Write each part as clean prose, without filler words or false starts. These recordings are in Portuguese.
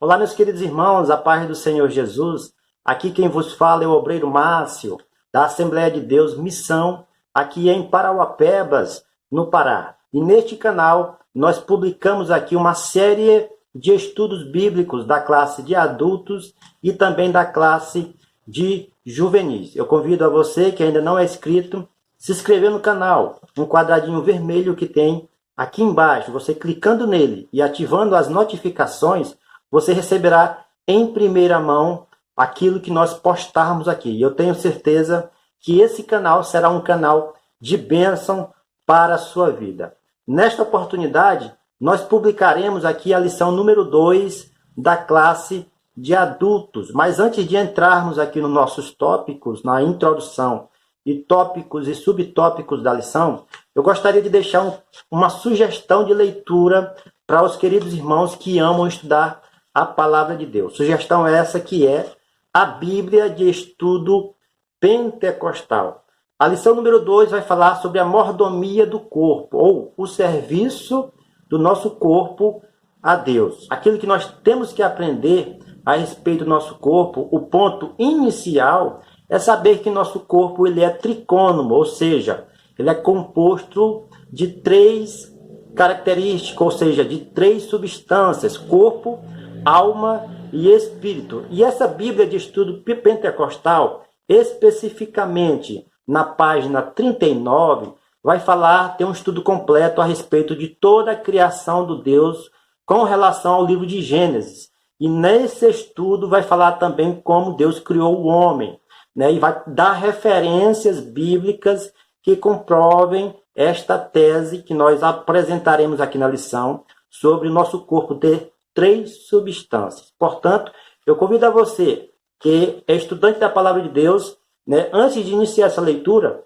Olá, meus queridos irmãos, a paz do Senhor Jesus. Aqui quem vos fala é o obreiro Márcio, da Assembleia de Deus Missão, aqui em Parauapebas, no Pará. E neste canal nós publicamos aqui uma série de estudos bíblicos da classe de adultos e também da classe de juvenis. Eu convido a você que ainda não é inscrito, se inscrever no canal, um quadradinho vermelho que tem aqui embaixo. Você clicando nele e ativando as notificações, você receberá em primeira mão aquilo que nós postarmos aqui. E eu tenho certeza que esse canal será um canal de bênção para a sua vida. Nesta oportunidade, nós publicaremos aqui a lição número 2 da classe de adultos. Mas antes de entrarmos aqui nos nossos tópicos, na introdução e tópicos e subtópicos da lição, eu gostaria de deixar uma sugestão de leitura para os queridos irmãos que amam estudar a palavra de Deus. Sugestão essa que é a Bíblia de Estudo Pentecostal. A lição número 2 vai falar sobre a mordomia do corpo, ou o serviço do nosso corpo a Deus. Aquilo que nós temos que aprender a respeito do nosso corpo, o ponto inicial é saber que nosso corpo ele é tricônomo, ou seja, ele é composto de 3 características, ou seja, de 3 substâncias: corpo, alma e espírito. E essa Bíblia de Estudo Pentecostal, especificamente na página 39, vai falar, tem um estudo completo a respeito de toda a criação do Deus com relação ao livro de Gênesis. E nesse estudo vai falar também como Deus criou o homem, né? E vai dar referências bíblicas que comprovem esta tese que nós apresentaremos aqui na lição sobre o nosso corpo ter 3 substâncias. Portanto, eu convido a você que é estudante da Palavra de Deus, né, antes de iniciar essa leitura,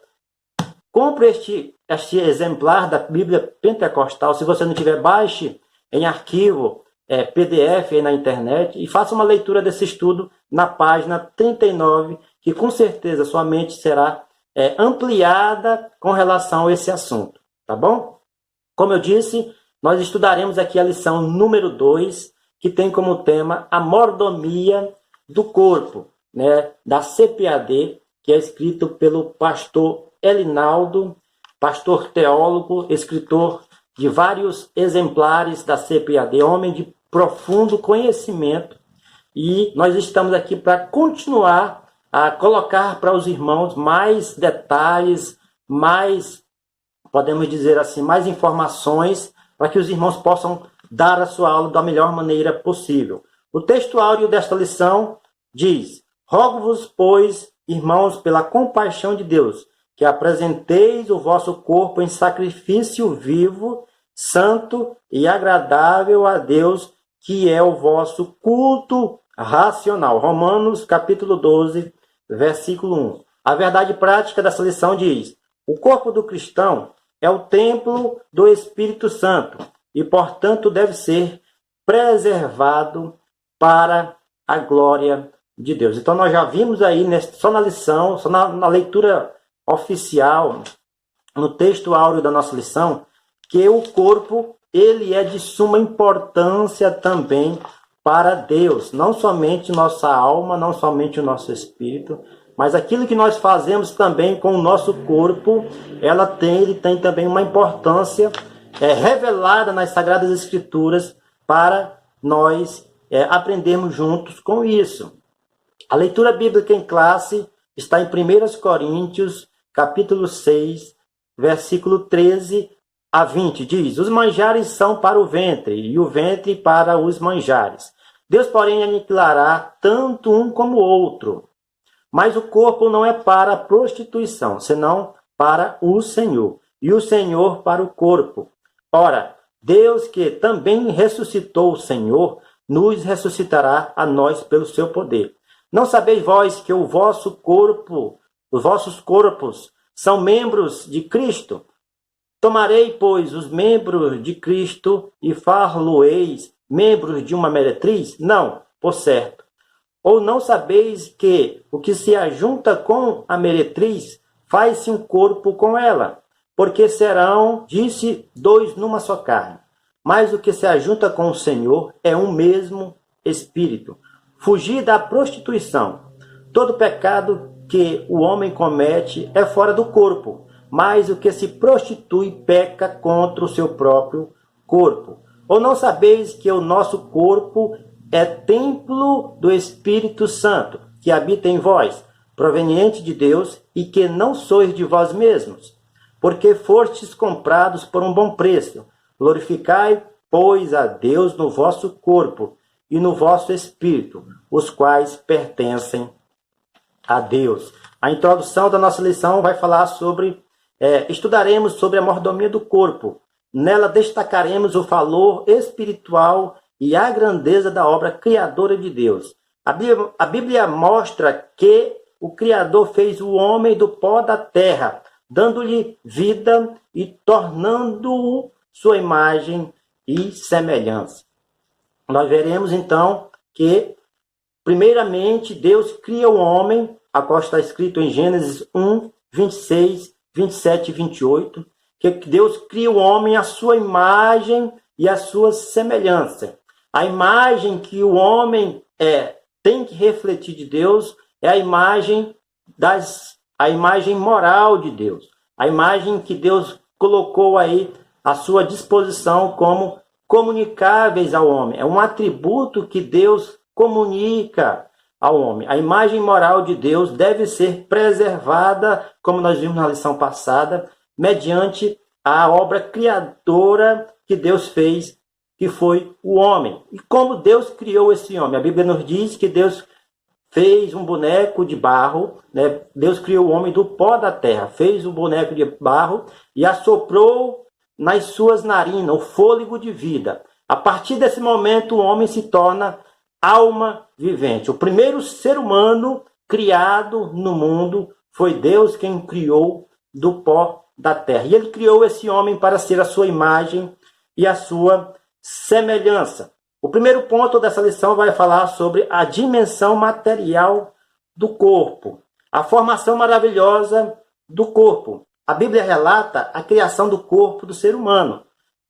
compre este exemplar da Bíblia Pentecostal. Se você não tiver, baixe em arquivo PDF aí na internet e faça uma leitura desse estudo na página 39, que com certeza sua mente será ampliada com relação a esse assunto. Tá bom? Como eu disse, nós estudaremos aqui a lição número 2, que tem como tema a mordomia do corpo, né, da CPAD, que é escrito pelo pastor Elinaldo, pastor teólogo, escritor de vários exemplares da CPAD, homem de profundo conhecimento. E nós estamos aqui para continuar a colocar para os irmãos mais detalhes, mais, podemos dizer assim, mais informações, para que os irmãos possam dar a sua aula da melhor maneira possível. O texto áureo desta lição diz: rogo-vos, pois, irmãos, pela compaixão de Deus, que apresenteis o vosso corpo em sacrifício vivo, santo e agradável a Deus, que é o vosso culto racional. Romanos, capítulo 12, versículo 1. A verdade prática dessa lição diz: o corpo do cristão é o templo do Espírito Santo e, portanto, deve ser preservado para a glória de Deus. Então, nós já vimos aí, só na lição, só na leitura oficial, no texto áureo da nossa lição, que o corpo ele é de suma importância também para Deus. Não somente nossa alma, não somente o nosso espírito, mas aquilo que nós fazemos também com o nosso corpo, ele tem também uma importância revelada nas Sagradas Escrituras para nós aprendermos juntos com isso. A leitura bíblica em classe está em 1 Coríntios, capítulo 6, versículo 13 a 20. Diz: os manjares são para o ventre, e o ventre para os manjares. Deus, porém, aniquilará tanto um como o outro. Mas o corpo não é para a prostituição, senão para o Senhor, e o Senhor para o corpo. Ora, Deus, que também ressuscitou o Senhor, nos ressuscitará a nós pelo seu poder. Não sabeis vós que os vossos corpos são membros de Cristo? Tomarei, pois, os membros de Cristo e far-lo-eis membros de uma meretriz? Não, por certo. Ou não sabeis que o que se ajunta com a meretriz faz-se um corpo com ela? porque serão, disse, dois numa só carne. Mas o que se ajunta com o Senhor é um mesmo espírito. Fugir da prostituição. Todo pecado que o homem comete é fora do corpo, mas o que se prostitui peca contra o seu próprio corpo. Ou não sabeis que o nosso corpo é templo do Espírito Santo, que habita em vós, proveniente de Deus, e que não sois de vós mesmos, porque fostes comprados por um bom preço. Glorificai, pois, a Deus no vosso corpo e no vosso espírito, os quais pertencem a Deus. A introdução da nossa lição vai falar sobre, estudaremos sobre a mordomia do corpo. Nela destacaremos o valor espiritual e a grandeza da obra criadora de Deus. A Bíblia mostra que o Criador fez o homem do pó da terra, dando-lhe vida e tornando-o sua imagem e semelhança. Nós veremos então que, primeiramente, Deus cria o homem, a qual está escrito em Gênesis 1, 26, 27 e 28, que Deus cria o homem à sua imagem e à sua semelhança. A imagem que o homem tem que refletir de Deus é a imagem moral de Deus, a imagem que Deus colocou aí à sua disposição como comunicáveis ao homem. É um atributo que Deus comunica ao homem. A imagem moral de Deus deve ser preservada, como nós vimos na lição passada, mediante a obra criadora que Deus fez, que foi o homem. E como Deus criou esse homem? A Bíblia nos diz que Deus fez um boneco de barro, né? Deus criou o homem do pó da terra, fez um boneco de barro e assoprou nas suas narinas o fôlego de vida. A partir desse momento, o homem se torna alma vivente. O primeiro ser humano criado no mundo foi Deus quem criou do pó da terra. E ele criou esse homem para ser a sua imagem e a sua semelhança. O primeiro ponto dessa lição vai falar sobre a dimensão material do corpo, a formação maravilhosa do corpo. A Bíblia relata a criação do corpo do ser humano.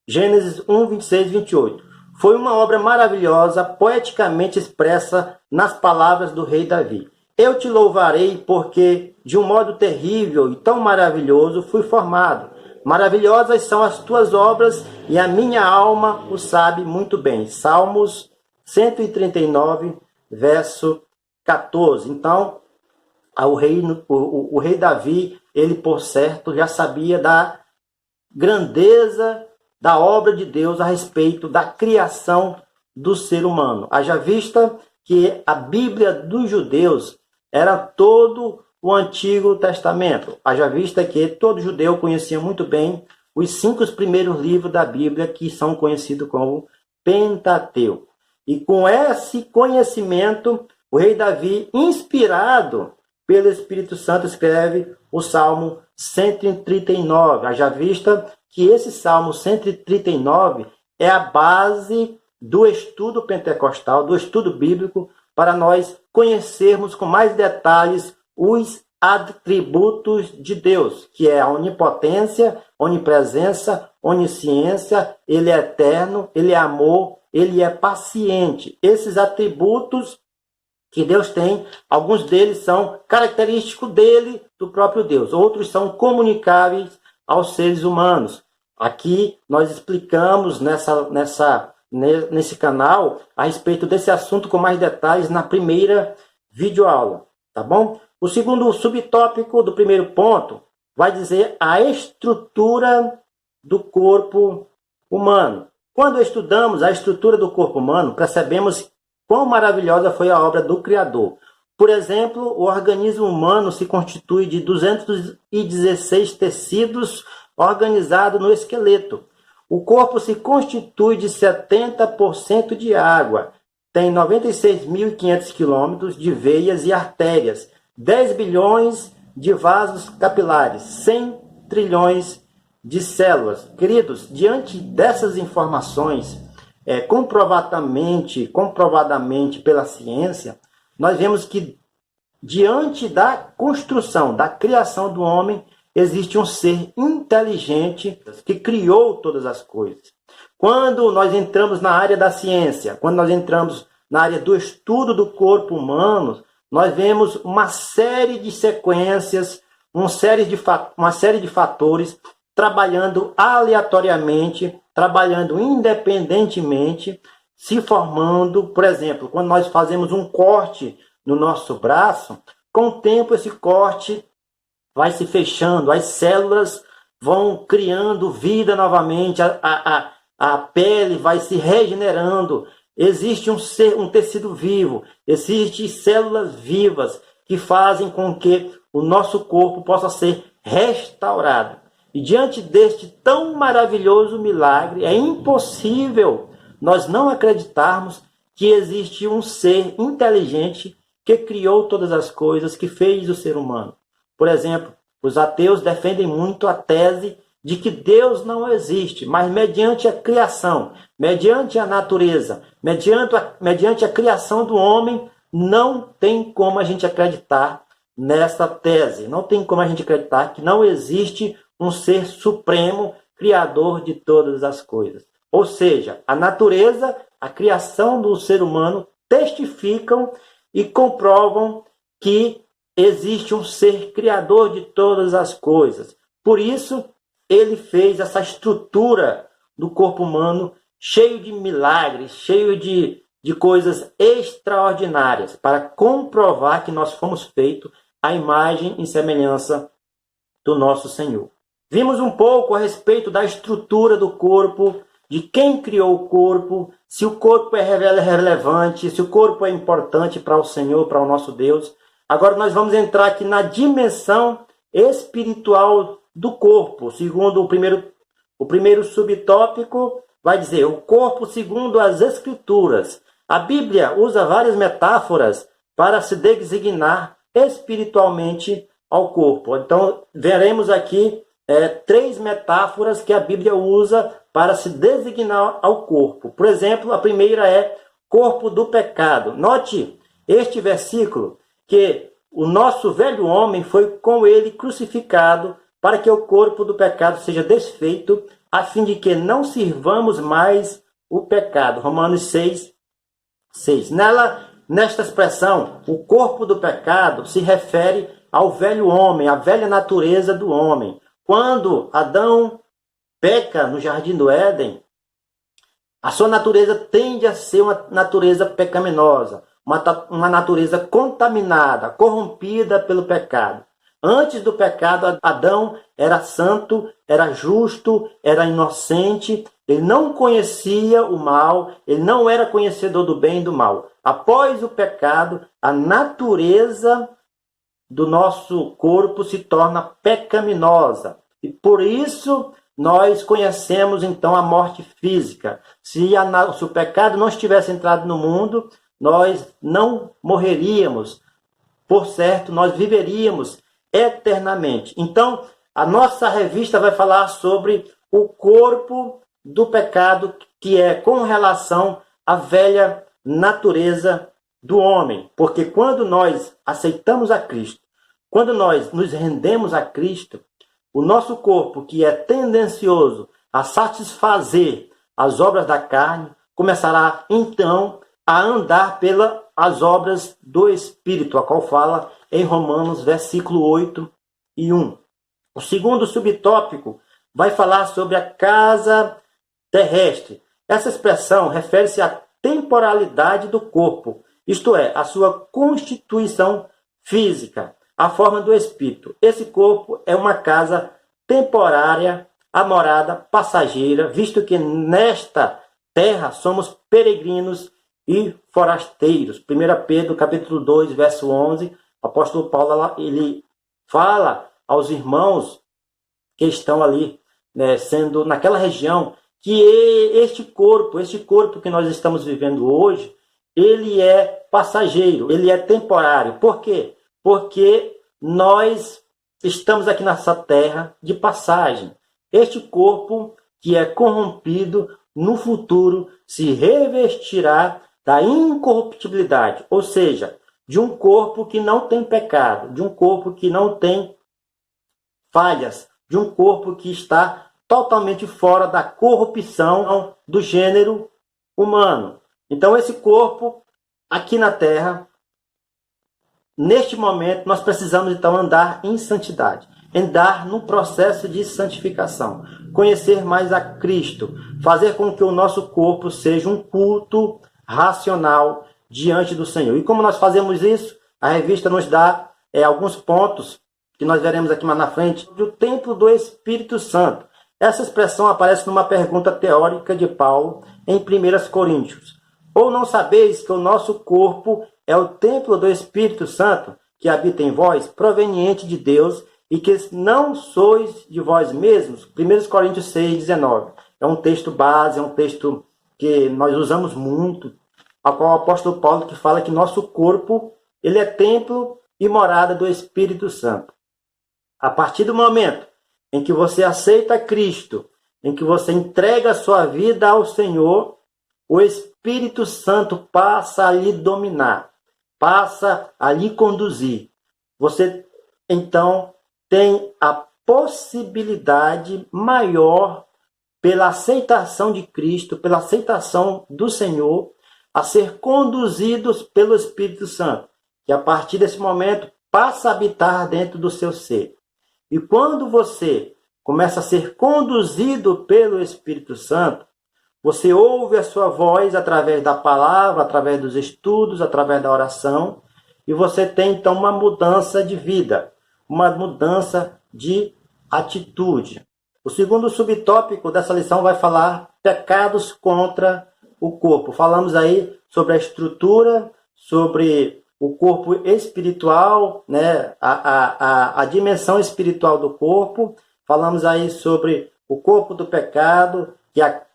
Gênesis 1, 26 e 28. Foi uma obra maravilhosa, poeticamente expressa nas palavras do rei Davi. Eu te louvarei porque, de um modo terrível e tão maravilhoso, fui formado. Maravilhosas são as tuas obras e a minha alma o sabe muito bem. Salmos 139, verso 14. Então, o rei Davi, ele, por certo, já sabia da grandeza da obra de Deus a respeito da criação do ser humano. Haja vista que a Bíblia dos judeus era todo o Antigo Testamento. Haja vista que todo judeu conhecia muito bem os 5 primeiros livros da Bíblia, que são conhecidos como Pentateuco. E com esse conhecimento, o rei Davi, inspirado pelo Espírito Santo, escreve o Salmo 139. Haja vista que esse Salmo 139 é a base do estudo pentecostal, do estudo bíblico, para nós conhecermos com mais detalhes os atributos de Deus, que é a onipotência, onipresença, onisciência. Ele é eterno, ele é amor, ele é paciente. Esses atributos que Deus tem, alguns deles são característicos dele, do próprio Deus. Outros são comunicáveis aos seres humanos. Aqui nós explicamos nesse canal a respeito desse assunto com mais detalhes na primeira videoaula, tá bom? O segundo subtópico do primeiro ponto vai dizer a estrutura do corpo humano. Quando estudamos a estrutura do corpo humano, percebemos quão maravilhosa foi a obra do Criador. Por exemplo, o organismo humano se constitui de 216 tecidos organizados no esqueleto. O corpo se constitui de 70% de água, tem 96.500 quilômetros de veias e artérias, 10 bilhões de vasos capilares, 100 trilhões de células. Queridos, diante dessas informações, comprovadamente pela ciência, nós vemos que diante da construção, da criação do homem, existe um ser inteligente que criou todas as coisas. Quando nós entramos na área da ciência, quando nós entramos na área do estudo do corpo humano, nós vemos uma série de sequências, uma série de fatores trabalhando aleatoriamente, trabalhando independentemente, se formando. Por exemplo, quando nós fazemos um corte no nosso braço, com o tempo esse corte vai se fechando, as células vão criando vida novamente, a pele vai se regenerando, existe um tecido vivo, existem células vivas que fazem com que o nosso corpo possa ser restaurado. E diante deste tão maravilhoso milagre, é impossível nós não acreditarmos que existe um ser inteligente que criou todas as coisas, que fez o ser humano. Por exemplo, os ateus defendem muito a tese de que Deus não existe, mas mediante a criação, mediante a natureza, mediante a criação do homem, não tem como a gente acreditar nessa tese. Não tem como a gente acreditar que não existe um ser supremo, criador de todas as coisas. Ou seja, a natureza, a criação do ser humano testificam e comprovam que existe um ser criador de todas as coisas. Por isso, ele fez essa estrutura do corpo humano cheio de milagres, cheio de coisas extraordinárias, para comprovar que nós fomos feitos à imagem e semelhança do nosso Senhor. Vimos um pouco a respeito da estrutura do corpo, de quem criou o corpo, se o corpo é relevante, se o corpo é importante para o Senhor, para o nosso Deus. Agora nós vamos entrar aqui na dimensão espiritual do corpo. Segundo o primeiro subtópico, vai dizer o corpo segundo as Escrituras. A Bíblia usa várias metáforas para se designar espiritualmente ao corpo. Então, veremos aqui 3 metáforas que a Bíblia usa para se designar ao corpo. Por exemplo, a primeira é corpo do pecado. Note este versículo, que o nosso velho homem foi com ele crucificado para que o corpo do pecado seja desfeito, a fim de que não sirvamos mais o pecado. Romanos 6. Nesta expressão, o corpo do pecado se refere ao velho homem, à velha natureza do homem. Quando Adão peca no jardim do Éden, a sua natureza tende a ser uma natureza pecaminosa, uma natureza contaminada, corrompida pelo pecado. Antes do pecado, Adão era santo, era justo, era inocente, ele não conhecia o mal, ele não era conhecedor do bem e do mal. Após o pecado, a natureza do nosso corpo se torna pecaminosa. E por isso nós conhecemos então a morte física. Se o pecado não estivesse entrado no mundo, nós não morreríamos. Por certo, nós viveríamos eternamente. Então, a nossa revista vai falar sobre o corpo do pecado, que é com relação à velha natureza do homem. Porque quando nós aceitamos a Cristo, quando nós nos rendemos a Cristo, o nosso corpo, que é tendencioso a satisfazer as obras da carne, começará então a andar pelas obras do Espírito, a qual fala em Romanos, versículo 8 e 1. O segundo subtópico vai falar sobre a casa terrestre. Essa expressão refere-se à temporalidade do corpo, isto é, a sua constituição física, a forma do espírito. Esse corpo é uma casa temporária, a morada passageira, visto que nesta terra somos peregrinos e forasteiros. 1 Pedro, capítulo 2, verso 11, o apóstolo Paulo ele fala aos irmãos que estão ali, sendo naquela região, que este corpo que nós estamos vivendo hoje, ele é passageiro, ele é temporário. Por quê? Porque nós estamos aqui nessa terra de passagem. Este corpo que é corrompido, no futuro se revestirá da incorruptibilidade, ou seja, de um corpo que não tem pecado, de um corpo que não tem falhas de um corpo que está totalmente fora da corrupção do gênero humano. Então, esse corpo aqui na Terra, neste momento, nós precisamos então andar em santidade, andar no processo de santificação, conhecer mais a Cristo, fazer com que o nosso corpo seja um culto racional diante do Senhor. E como nós fazemos isso? A revista nos dá alguns pontos que nós veremos aqui mais na frente, do templo do Espírito Santo. Essa expressão aparece numa pergunta teórica de Paulo em 1 Coríntios. Ou não sabeis que o nosso corpo é o templo do Espírito Santo, que habita em vós, proveniente de Deus, e que não sois de vós mesmos? 1 Coríntios 6,19. É um texto base, é um texto que nós usamos muito, ao qual o apóstolo Paulo que fala que nosso corpo ele é templo e morada do Espírito Santo. A partir do momento em que você aceita Cristo, em que você entrega a sua vida ao Senhor, o Espírito Santo passa a lhe dominar, passa a lhe conduzir. Você, então, tem a possibilidade maior, pela aceitação de Cristo, pela aceitação do Senhor, a ser conduzidos pelo Espírito Santo, que a partir desse momento passa a habitar dentro do seu ser. E quando você começa a ser conduzido pelo Espírito Santo, você ouve a sua voz através da palavra, através dos estudos, através da oração, e você tem então uma mudança de vida, uma mudança de atitude. O segundo subtópico dessa lição vai falar pecados contra o corpo. Falamos aí sobre a estrutura, sobre o corpo espiritual, né? a dimensão espiritual do corpo. Falamos aí sobre o corpo do pecado,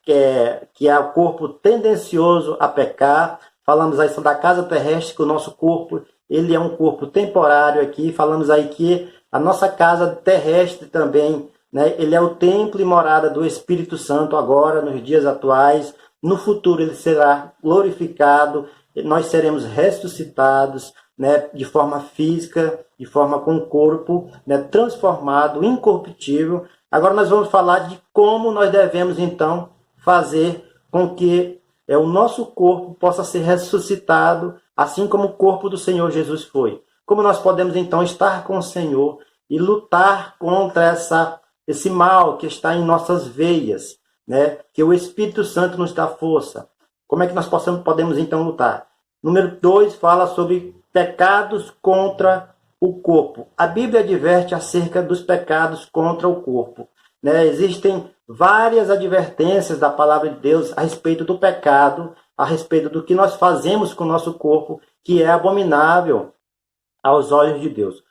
que é o corpo tendencioso a pecar. Falamos aí sobre a casa terrestre, que o nosso corpo ele é um corpo temporário aqui. Falamos aí que a nossa casa terrestre também, né? Ele é o templo e morada do Espírito Santo agora, nos dias atuais. No futuro ele será glorificado, nós seremos ressuscitados, né, de forma física, de forma com o corpo, né, transformado, incorruptível. Agora nós vamos falar de como nós devemos então fazer com que o nosso corpo possa ser ressuscitado, assim como o corpo do Senhor Jesus foi. Como nós podemos então estar com o Senhor e lutar contra esse mal que está em nossas veias, né? Que o Espírito Santo nos dá força. Como é que nós podemos então lutar? Número 2 fala sobre pecados contra o corpo. A Bíblia adverte acerca dos pecados contra o corpo, né? Existem várias advertências da palavra de Deus a respeito do pecado, a respeito do que nós fazemos com o nosso corpo, que é abominável aos olhos de Deus.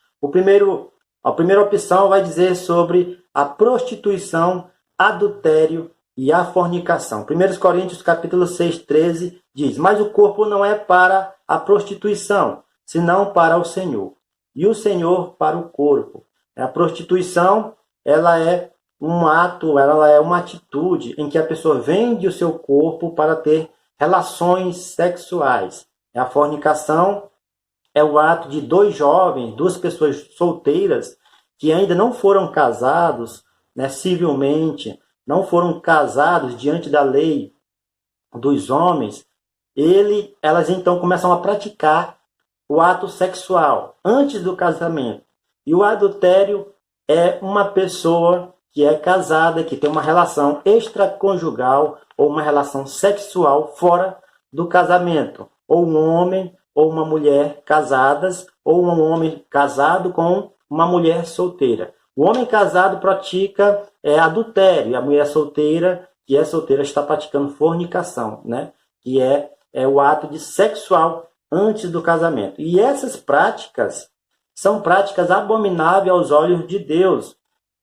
A primeira opção vai dizer sobre a prostituição, adultério e a fornicação. 1 Coríntios capítulo 6, 13 diz: mas o corpo não é para a prostituição, senão para o Senhor, e o Senhor para o corpo. A prostituição, ela é um ato, ela é uma atitude em que a pessoa vende o seu corpo para ter relações sexuais. A fornicação é o ato de dois jovens, duas pessoas solteiras, que ainda não foram casados, né, civilmente, não foram casados diante da lei dos homens, elas então começam a praticar o ato sexual antes do casamento. E o adultério é uma pessoa que é casada, que tem uma relação extraconjugal ou uma relação sexual fora do casamento. Ou um homem ou uma mulher casadas, ou um homem casado com uma mulher solteira. O homem casado pratica adultério, e a mulher solteira, que é solteira, está praticando fornicação, né? Que é o ato de sexual antes do casamento. E essas práticas são práticas abomináveis aos olhos de Deus,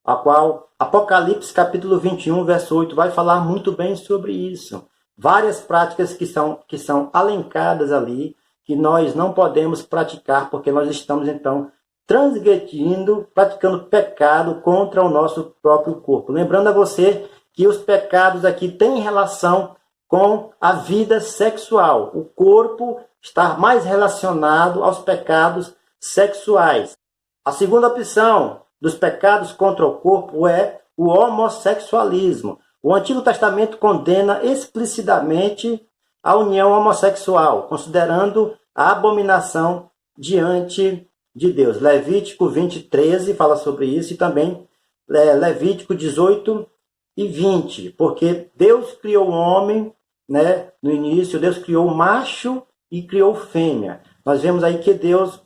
a qual Apocalipse capítulo 21, verso 8, vai falar muito bem sobre isso. Várias práticas que são alencadas ali, que nós não podemos praticar, porque nós estamos, então, transgredindo, praticando pecado contra o nosso próprio corpo. Lembrando a você que os pecados aqui têm relação com a vida sexual. O corpo está mais relacionado aos pecados sexuais. A segunda opção dos pecados contra o corpo é o homossexualismo. O Antigo Testamento condena explicitamente a união homossexual, considerando a abominação diante de Deus. Levítico 20:13 fala sobre isso e também Levítico 18 e 20, porque Deus criou o homem, né, no início, Deus criou o macho e criou fêmea. Nós vemos aí que Deus,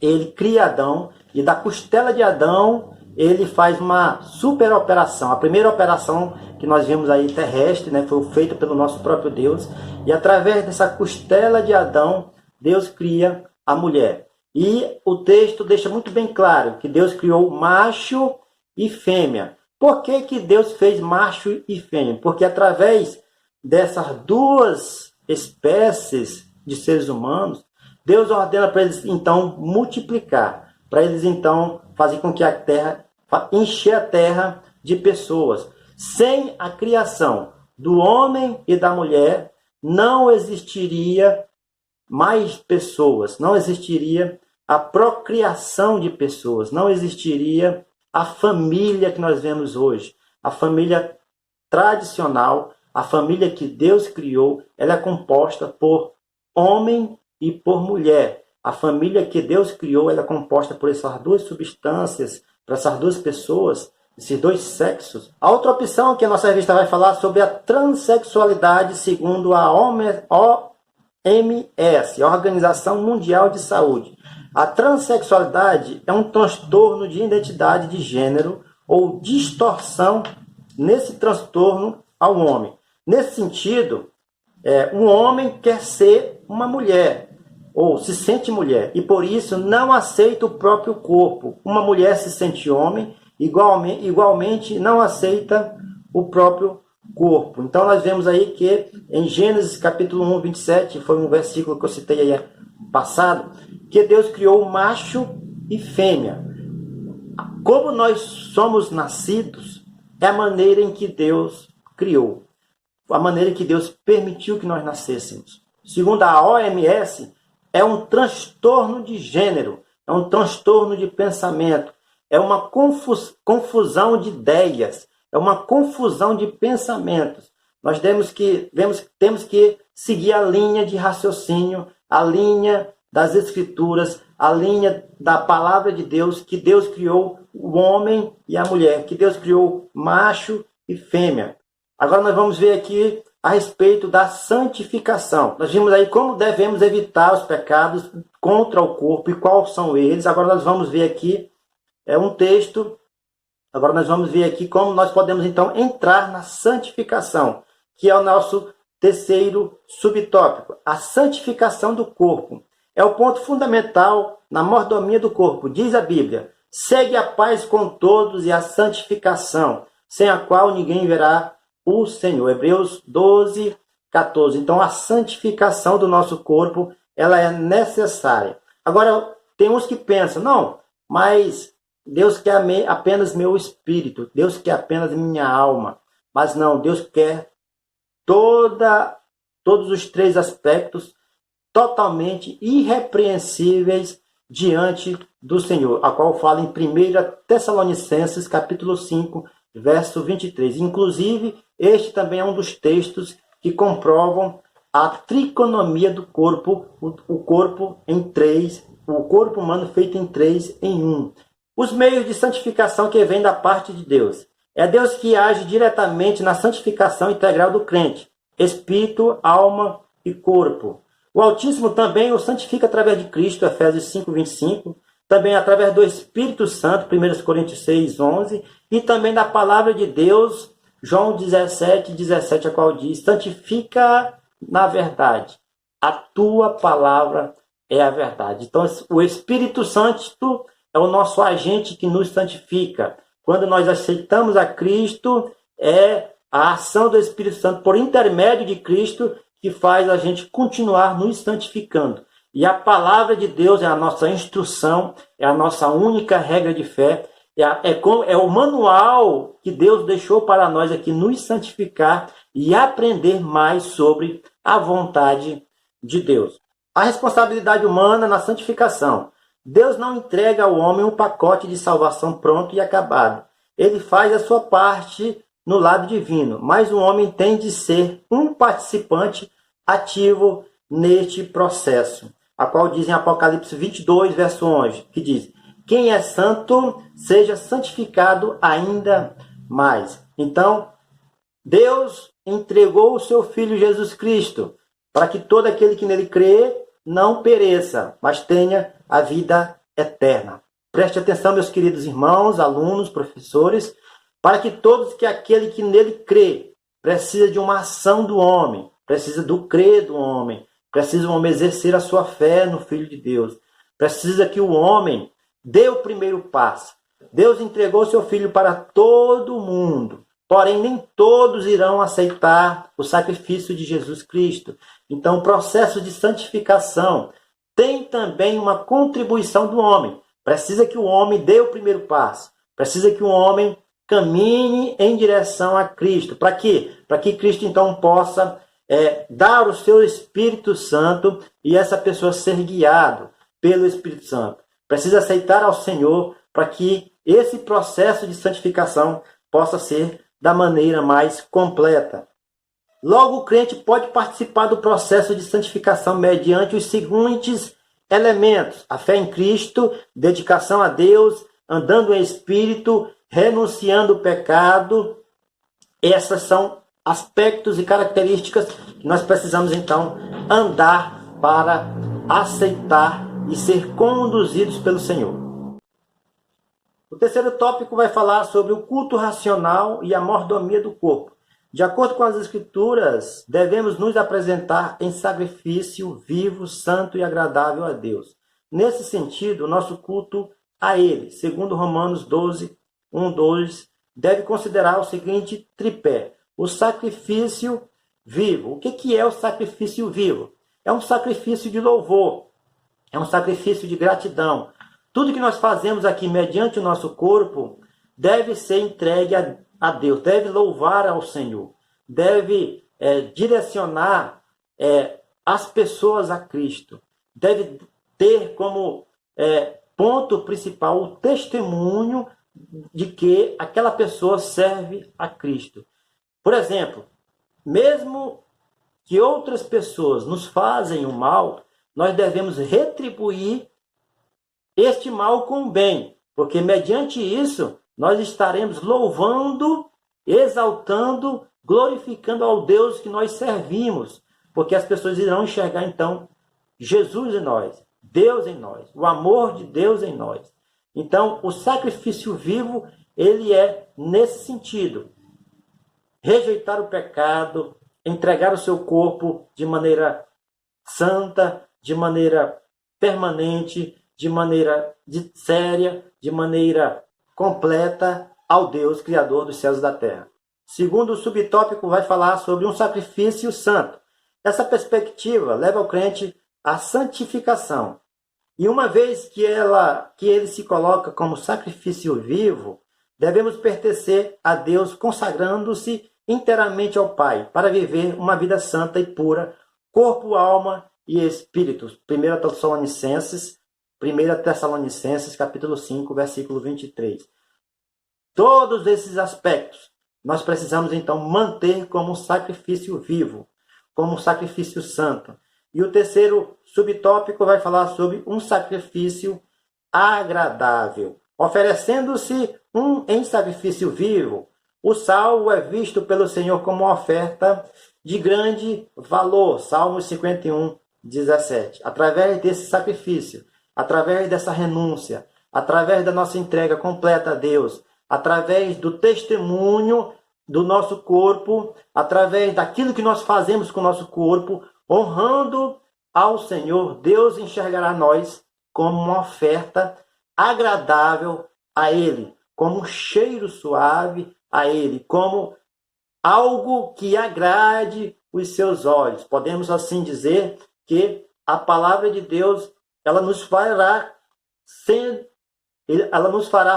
ele cria Adão, e da costela de Adão, ele faz uma super operação. A primeira operação que nós vimos aí terrestre, né, foi feita pelo nosso próprio Deus, e através dessa costela de Adão, Deus cria a mulher. E o texto deixa muito bem claro que Deus criou macho e fêmea. Por que que Deus fez macho e fêmea? Porque através dessas duas espécies de seres humanos, Deus ordena para eles então multiplicar, para eles então fazer com que a terra, encher a terra de pessoas. Sem a criação do homem e da mulher, não existiria mais pessoas, não existiria a procriação de pessoas, não existiria a família que nós vemos hoje. A família tradicional, a família que Deus criou, ela é composta por homem e por mulher. A família que Deus criou, ela é composta por essas duas substâncias, por essas duas pessoas, esses dois sexos. A outra opção que a nossa revista vai falar sobre a transexualidade segundo a OMS, a Organização Mundial de Saúde. A transexualidade é um transtorno de identidade de gênero ou distorção nesse transtorno ao homem. Nesse sentido, um homem quer ser uma mulher ou se sente mulher e por isso não aceita o próprio corpo. Uma mulher se sente homem, igualmente não aceita o próprio corpo. Então nós vemos aí que em Gênesis capítulo 1, 27, foi um versículo que eu citei aí passado, que Deus criou macho e fêmea. Como nós somos nascidos, é a maneira em que Deus criou, a maneira em que Deus permitiu que nós nascêssemos. Segundo a OMS, é um transtorno de gênero, é um transtorno de pensamento, é uma confusão de ideias, é uma confusão de pensamentos. Nós temos que seguir a linha de raciocínio, a linha das Escrituras, a linha da palavra de Deus, que Deus criou o homem e a mulher, que Deus criou macho e fêmea. Agora nós vamos ver aqui a respeito da santificação. Nós vimos aí como devemos evitar os pecados contra o corpo e quais são eles. Agora nós vamos ver aqui um texto. Agora nós vamos ver aqui como nós podemos então entrar na santificação, que é o nosso terceiro subtópico, a santificação do corpo. É o ponto fundamental na mordomia do corpo. Diz a Bíblia: segue a paz com todos e a santificação, sem a qual ninguém verá o Senhor. Hebreus 12, 14. Então a santificação do nosso corpo, ela é necessária. Agora, tem uns que pensam, não, mas Deus quer apenas meu espírito, Deus quer apenas minha alma. Mas não, Deus quer todos os três aspectos totalmente irrepreensíveis diante do Senhor, a qual fala em 1 Tessalonicenses, capítulo 5, verso 23. Inclusive, este também é um dos textos que comprovam a triconomia do corpo, o corpo em três, o corpo humano feito em três em um. Os meios de santificação que vêm da parte de Deus. É Deus que age diretamente na santificação integral do crente, espírito, alma e corpo. O Altíssimo também o santifica através de Cristo, Efésios 5, 25, também através do Espírito Santo, 1 Coríntios 6, 11, e também da palavra de Deus, João 17, 17, a qual diz: santifica na verdade, a tua palavra é a verdade. Então, o Espírito Santo é o nosso agente que nos santifica. Quando nós aceitamos a Cristo, é a ação do Espírito Santo por intermédio de Cristo que faz a gente continuar nos santificando. E a palavra de Deus é a nossa instrução, é a nossa única regra de fé, é o manual que Deus deixou para nós aqui nos santificar e aprender mais sobre a vontade de Deus. A responsabilidade humana na santificação. Deus não entrega ao homem um pacote de salvação pronto e acabado. Ele faz a sua parte no lado divino, mas o homem tem de ser um participante ativo neste processo, a qual diz em Apocalipse 22, verso 11, que diz: quem é santo, seja santificado ainda mais. Então, Deus entregou o seu Filho Jesus Cristo, para que todo aquele que nele crê não pereça, mas tenha a vida eterna. Preste atenção, meus queridos irmãos, alunos, professores, para que todos que aquele que nele crê precisa de uma ação do homem, precisa do crer do homem, precisa o homem exercer a sua fé no Filho de Deus, precisa que o homem dê o primeiro passo. Deus entregou seu Filho para todo mundo, porém nem todos irão aceitar o sacrifício de Jesus Cristo. Então, o processo de santificação tem também uma contribuição do homem. Precisa que o homem dê o primeiro passo. Precisa que o homem caminhe em direção a Cristo. Para quê? Para que Cristo, então, possa dar o seu Espírito Santo e essa pessoa ser guiado pelo Espírito Santo. Precisa aceitar ao Senhor para que esse processo de santificação possa ser da maneira mais completa. Logo, o crente pode participar do processo de santificação mediante os seguintes elementos: a fé em Cristo, dedicação a Deus, andando em Espírito, renunciando o pecado. Essas são aspectos e características que nós precisamos, então, andar para aceitar e ser conduzidos pelo Senhor. O terceiro tópico vai falar sobre o culto racional e a mordomia do corpo. De acordo com as Escrituras, devemos nos apresentar em sacrifício vivo, santo e agradável a Deus. Nesse sentido, o nosso culto a Ele, segundo Romanos 12, 1, 2, deve considerar o seguinte tripé: o sacrifício vivo. O que é o sacrifício vivo? É um sacrifício de louvor, é um sacrifício de gratidão. Tudo que nós fazemos aqui mediante o nosso corpo deve ser entregue a Deus, deve louvar ao Senhor, deve direcionar as pessoas a Cristo, deve ter como ponto principal o testemunho de que aquela pessoa serve a Cristo. Por exemplo, mesmo que outras pessoas nos fazem o mal, nós devemos retribuir este mal com o bem, porque mediante isso nós estaremos louvando, exaltando, glorificando ao Deus que nós servimos, porque as pessoas irão enxergar então Jesus em nós, Deus em nós, o amor de Deus em nós. Então, o sacrifício vivo, ele é nesse sentido: rejeitar o pecado, entregar o seu corpo de maneira santa, de maneira permanente, de maneira séria, de maneira completa ao Deus Criador dos céus e da terra. Segundo o subtópico vai falar sobre um sacrifício santo. Essa perspectiva leva o crente à santificação. E uma vez que ele se coloca como sacrifício vivo, devemos pertencer a Deus consagrando-se inteiramente ao Pai, para viver uma vida santa e pura, corpo, alma e espírito. 1 Tessalonicenses, capítulo 5, versículo 23. Todos esses aspectos nós precisamos, então, manter como um sacrifício vivo, como um sacrifício santo. E o terceiro subtópico vai falar sobre um sacrifício agradável. Oferecendo-se em sacrifício vivo, o salvo é visto pelo Senhor como uma oferta de grande valor. Salmos 51, 17. Através desse sacrifício, através dessa renúncia, através da nossa entrega completa a Deus, através do testemunho do nosso corpo, através daquilo que nós fazemos com o nosso corpo, honrando ao Senhor, Deus enxergará nós como uma oferta agradável a Ele, como um cheiro suave a Ele, como algo que agrade os seus olhos. Podemos assim dizer que a palavra de Deus, ela nos fará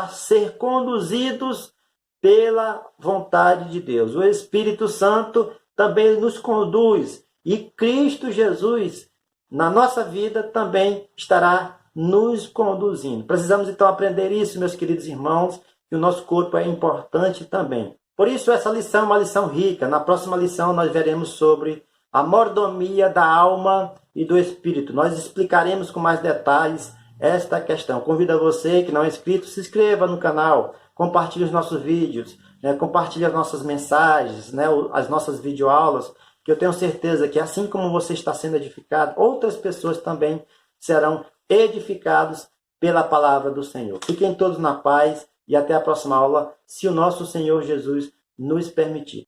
ser conduzidos pela vontade de Deus. O Espírito Santo também nos conduz, e Cristo Jesus, na nossa vida, também estará nos conduzindo. Precisamos então aprender isso, meus queridos irmãos, que o nosso corpo é importante também. Por isso, essa lição é uma lição rica. Na próxima lição, nós veremos sobre a mordomia da alma e do espírito. Nós explicaremos com mais detalhes esta questão. Convido a você que não é inscrito, se inscreva no canal, compartilhe os nossos vídeos, compartilhe as nossas mensagens, as nossas videoaulas, que eu tenho certeza que assim como você está sendo edificado, outras pessoas também serão edificados pela palavra do Senhor. Fiquem todos na paz e até a próxima aula, se o nosso Senhor Jesus nos permitir.